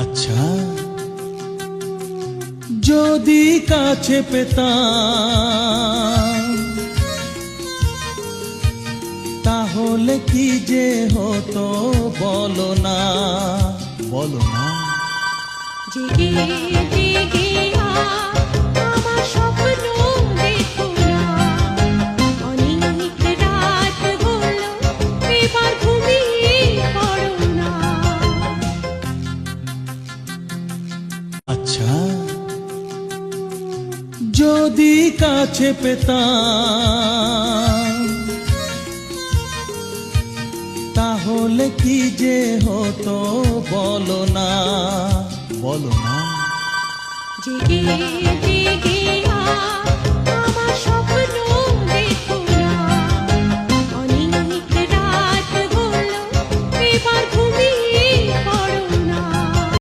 আচ্ছা, যদি কাছে পেতাম তাহলে কি যে হতো বলো না, বলো না। জেগে জেগে আমার স্বপ্ন দেখো না, অনেক রাত হলো এবার ঘুমিয়ে পড়ো না। আচ্ছা, যদি কাছে পেতাম তাহলে কি যে হতো বলো না, বলো না। জেগে জেগে